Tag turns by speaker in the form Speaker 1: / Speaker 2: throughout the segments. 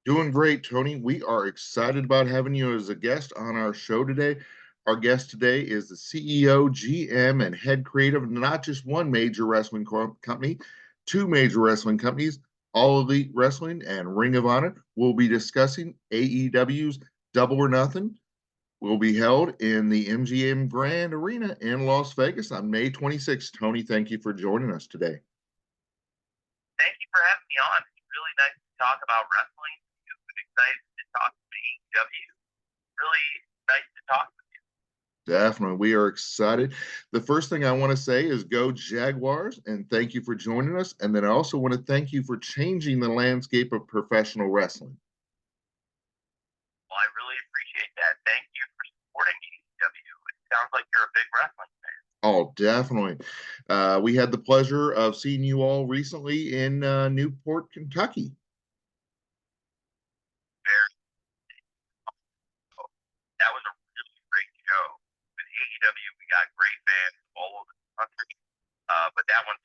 Speaker 1: Doing great, Tony. We are excited about having you as a guest on our show today. Our guest today is the CEO, GM, and head creative of not just one major wrestling company, two major wrestling companies, All Elite Wrestling and Ring of Honor. We'll be discussing AEW's Double or Nothing. Will be held in the MGM Grand Arena in Las Vegas on May 26th. Tony, thank you for joining us today.
Speaker 2: Thank you for having me on. It's really nice to talk about wrestling. I'm excited to talk to AEW. Really nice to talk with you.
Speaker 1: Definitely. We are excited. The first thing I want to say is go Jaguars, and thank you for joining us. And then I also want to thank you for changing the landscape of professional wrestling.
Speaker 2: Well, I really appreciate that. Thank you for supporting AEW. It sounds like you're a big wrestling fan.
Speaker 1: Oh, definitely. We had the pleasure of seeing you all recently in Newport, Kentucky.
Speaker 2: That was a really great show. With AEW, we got great fans all over the country, but that one.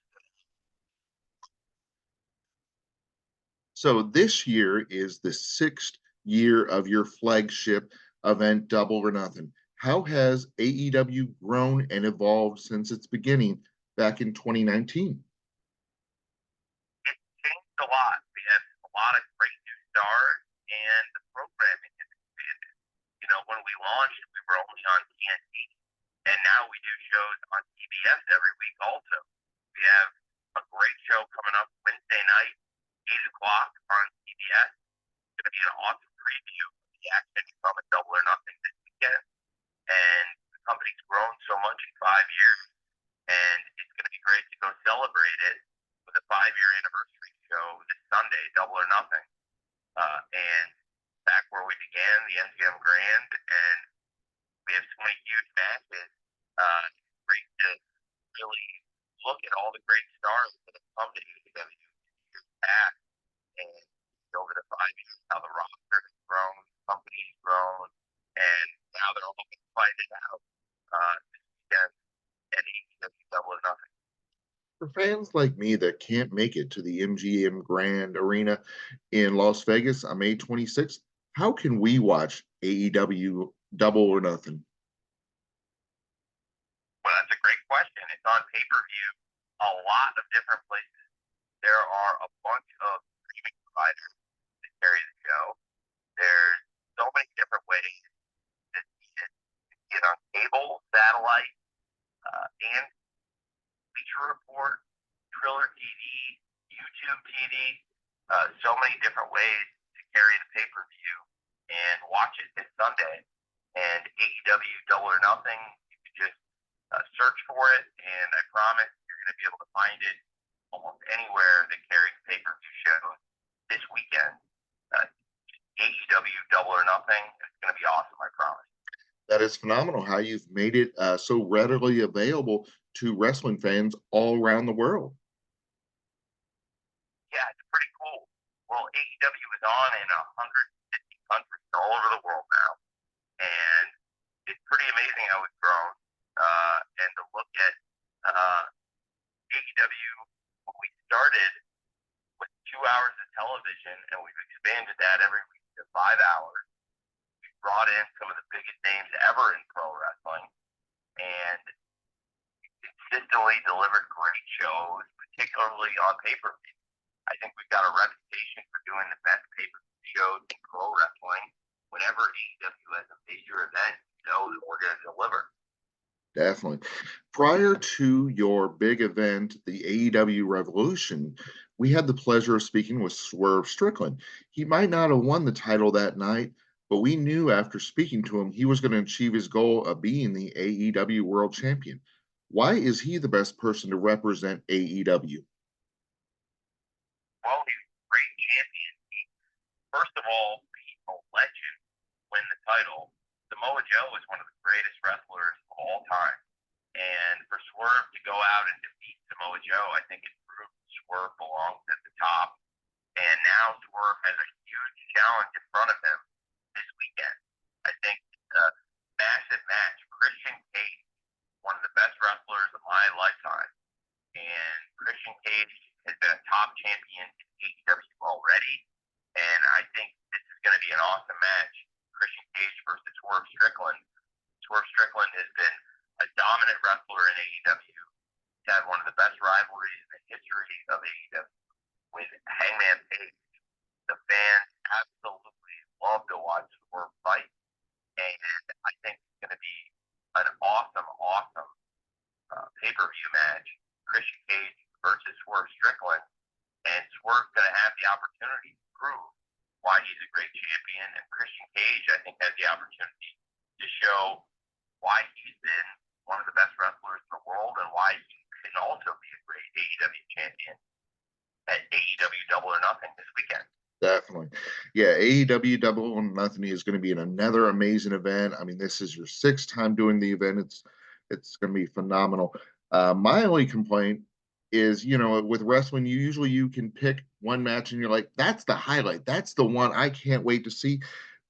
Speaker 1: So this year is the sixth year of your flagship event, Double or Nothing. How has AEW grown and evolved since its beginning back in 2019?
Speaker 2: It's changed a lot. We have a lot of great new stars, and the programming has expanded. When we launched, we were only on TNT, and now we do shows on TBS every week also. We have a great show coming up Wednesday night, 8 o'clock on TBS. It's going to be an awesome preview of the action from a Double or Nothing this weekend. And the company's grown so much in 5 years, and it's going to be great to go celebrate it with a 5-year anniversary show this Sunday, Double or Nothing. And back where we began, the MGM Grand, and we have so many huge matches. It's great to really look at all the great stars that have come to AEW in years past, and over the 5 years, how the roster has grown, the company's grown, and now they're all going to find it out this weekend at AEW Double or Nothing.
Speaker 1: For fans like me that can't make it to the MGM Grand Arena in Las Vegas on May 26th, how can we watch AEW Double or Nothing?
Speaker 2: Well, that's a great question. It's on pay-per-view a lot of different places. There are a bunch of streaming providers that carry the show. There's so many different ways to see it. You can see it on cable, satellite, and Feature Report, Triller TV, YouTube TV. So many different ways to carry the pay-per-view and watch it this Sunday. And AEW Double or Nothing, you can just search for it, and I promise you're going to be able to find it almost anywhere that carries pay-per-view shows this weekend. AEW Double or Nothing, it's going to be awesome, I promise.
Speaker 1: That is phenomenal how you've made it so readily available to wrestling fans all around the world.
Speaker 2: Yeah, it's pretty cool. Well, AEW is on in 150 countries all over the world now, and it's pretty amazing how it's grown. And to look at AEW, when we started with 2 hours of television, and we've expanded that every week to 5 hours. We've brought in some of the biggest names ever in pro wrestling, and consistently delivered great shows, particularly on pay-per-view. I think we've got a reputation for doing the best pay-per-view shows in pro wrestling. Whenever AEW has a major event, you know that we're going to deliver.
Speaker 1: Definitely. Prior to your big event, the AEW Revolution, we had the pleasure of speaking with Swerve Strickland. He might not have won the title that night, but we knew after speaking to him he was going to achieve his goal of being the AEW World Champion. Why is he the best person to represent AEW?
Speaker 2: Well, he's a great champion. First of all, he's a legend. Win the title. Samoa Joe is one of the greatest wrestlers of all time. And for Swerve to go out and defeat Samoa Joe, I think it proves Swerve belongs at the top. And now Swerve has a huge challenge in front of him this weekend. I think it's a massive match. Christian Cage, one of the best wrestlers of my lifetime. And Christian Cage has been a top champion in AEW already. And I think this Swerve's going to have the opportunity to prove why he's a great champion, and Christian Cage, I think, has the opportunity to show why he's been one of the best wrestlers in the world and why he can also be a great AEW champion at AEW Double or Nothing this weekend.
Speaker 1: Definitely. Yeah, AEW Double or Nothing is going to be another amazing event. I mean, this is your sixth time doing the event. It's going to be phenomenal. My only complaint is, with wrestling, you can pick one match and you're like, that's the highlight. That's the one I can't wait to see.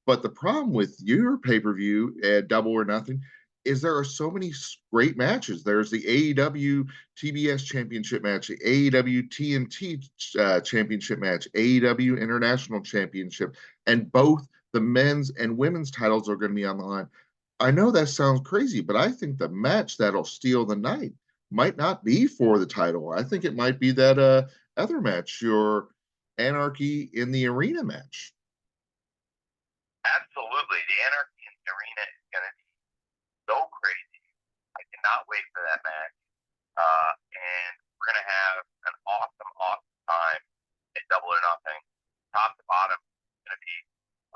Speaker 1: But the problem with your pay-per-view at Double or Nothing is there are so many great matches. There's the AEW TBS Championship match, the AEW TNT Championship match, AEW International Championship, and both the men's and women's titles are going to be on the line. I know that sounds crazy, but I think the match that'll steal the night might not be for the title. I think it might be that other match, your Anarchy in the Arena match.
Speaker 2: Absolutely. The Anarchy in the Arena is going to be so crazy. I cannot wait for that match. And we're going to have an awesome, awesome time at Double or Nothing. Top to bottom, it's going to be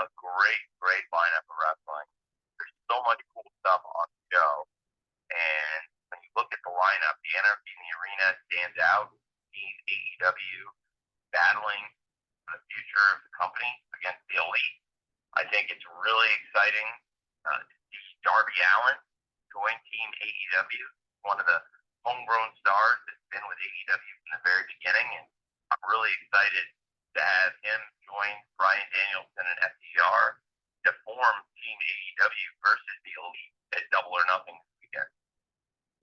Speaker 2: a great, great lineup of wrestling. There's so much cool stuff on the show. And when you look at the lineup, the Anarchy in the Arena stands out. Seeing AEW battling for the future of the company against the Elite. I think it's really exciting to see Darby Allin join Team AEW, one of the homegrown stars that's been with AEW from the very beginning, and I'm really excited to have him join Bryan Danielson and FTR to form Team AEW versus the Elite at Double or Nothing this weekend.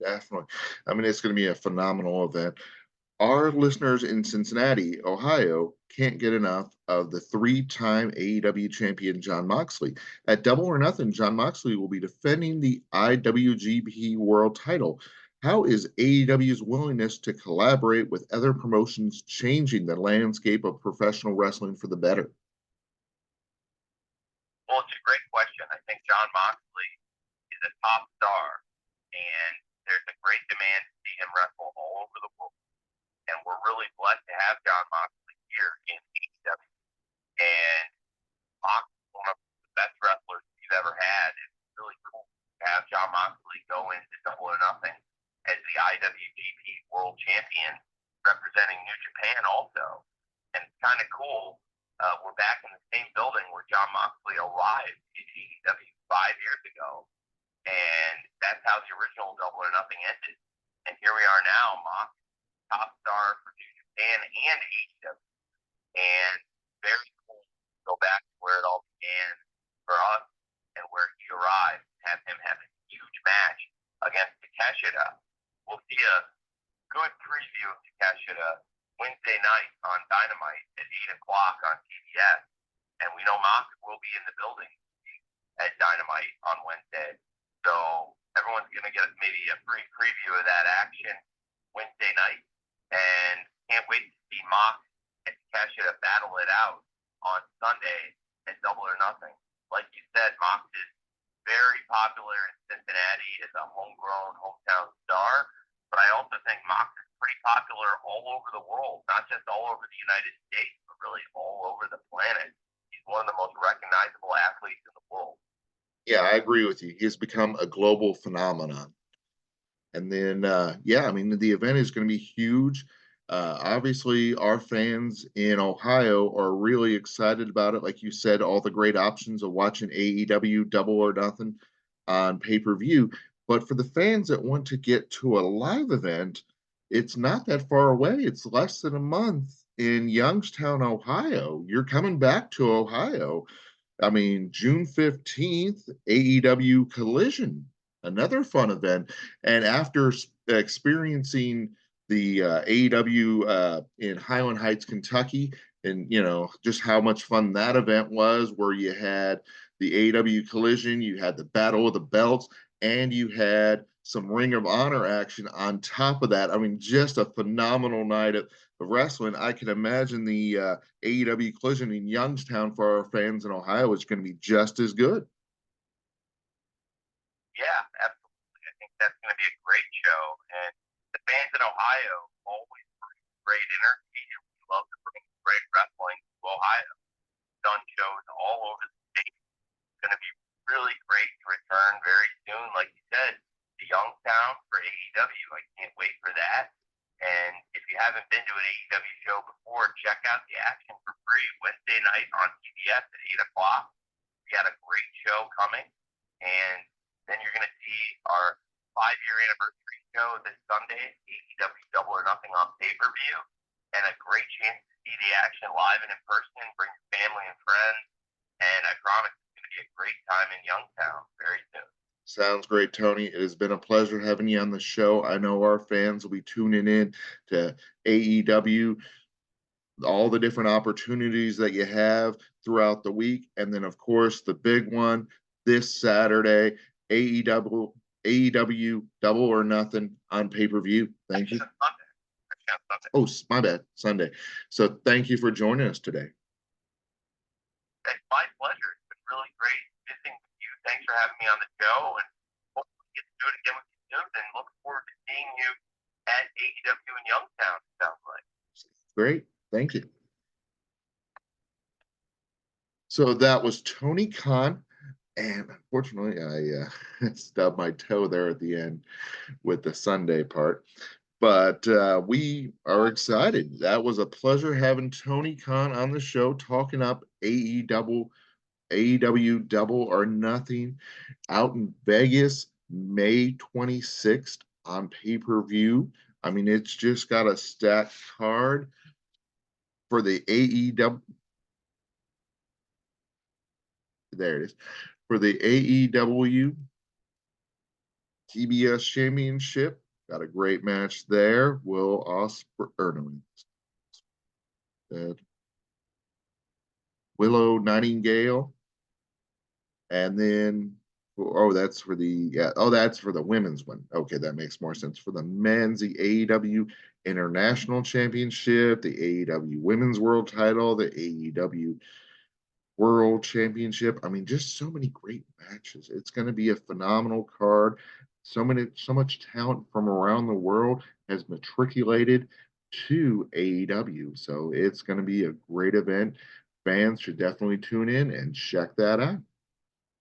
Speaker 1: Definitely. I mean, it's going to be a phenomenal event. Our listeners in Cincinnati, Ohio, can't get enough of the three-time AEW champion Jon Moxley. At Double or Nothing, Jon Moxley will be defending the IWGP World title. How is AEW's willingness to collaborate with other promotions changing the landscape of professional wrestling for the better?
Speaker 2: Well, it's a great question. I think Jon Moxley is a top star, and there's a great demand to see him wrestle all over the world. And we're really blessed to have Jon Moxley here in AEW. And Moxley is one of the best wrestlers we've ever had. It's really cool to have Jon Moxley go into Double or Nothing as the IWGP World Champion, representing New Japan also. And it's kind of cool. We're back in the same building where Jon Moxley arrived in AEW 5 years ago. And that's how the original Double or Nothing ended. And here we are now, Moxley, top star for New Japan and AEW. And very cool to go back to where it all began for us and where he arrived, have him have a huge match against Takeshita. We'll see a good preview of Takeshita Wednesday night on Dynamite at 8 o'clock on TBS. And we know Mox will be in the building at Dynamite on Wednesday. So everyone's going to get maybe a free preview of that action Wednesday night. And can't wait to see Mox and Takeshita battle it out on Sunday at Double or Nothing. Like you said, Mox is very popular in Cincinnati as a homegrown hometown star. But I also think Mox is pretty popular all over the world, not just all over the United States, but really all over the planet. He's one of the most recognizable athletes in the world.
Speaker 1: Yeah, I agree with you. He's become a global phenomenon. And then, I mean, the event is going to be huge. Obviously, our fans in Ohio are really excited about it. Like you said, all the great options of watching AEW Double or Nothing on pay-per-view. But for the fans that want to get to a live event, it's not that far away. It's less than a month in Youngstown, Ohio. You're coming back to Ohio. I mean, June 15th, AEW Collision, another fun event. And after experiencing the AEW in Highland Heights, Kentucky, and just how much fun that event was, where you had the AEW Collision, you had the Battle of the Belts, and you had some Ring of Honor action on top of that. I mean, just a phenomenal night of wrestling. I can imagine the AEW Collision in Youngstown for our fans in Ohio is going to be just as good.
Speaker 2: Yeah, absolutely. I think that's going to be a great show. And the fans in Ohio always bring great energy. We love to bring out the action for free Wednesday night on CBS at 8 o'clock. We got a great show coming, and then you're going to see our 5-year anniversary show this Sunday, AEW Double or Nothing on pay-per-view, and a great chance to see the action live and in person. Bring your family and friends, and I promise it's going to be a great time in Youngstown very soon.
Speaker 1: Sounds great, Tony. It has been a pleasure having you on the show. I know our fans will be tuning in to AEW, all the different opportunities that you have throughout the week. And then, of course, the big one this Saturday, AEW Double or Nothing on pay-per-view. Thank you. Oh, my bad. Sunday. So thank you for joining us today.
Speaker 2: It's my pleasure. It's been really great visiting with you. Thanks for having me on the show, and hopefully we get to do it again with you soon. And look forward to seeing you at AEW in Youngstown, it sounds like.
Speaker 1: Great. Thank you. So that was Tony Khan. And unfortunately, I stubbed my toe there at the end with the Sunday part. But we are excited. That was a pleasure having Tony Khan on the show talking up AEW Double or Nothing out in Vegas, May 26th on pay-per-view. I mean, it's just got a stacked card for the AEW. There it is. For the AEW TBS Championship. Got a great match there. Will Ospreay, Willow Nightingale. And then, that's for that's for the women's one. Okay, that makes more sense. For the men's, the AEW International Championship, the AEW Women's World Title, the AEW World Championship. I mean, just so many great matches. It's going to be a phenomenal card. So much talent from around the world has matriculated to AEW. So it's going to be a great event. Fans should definitely tune in and check that out.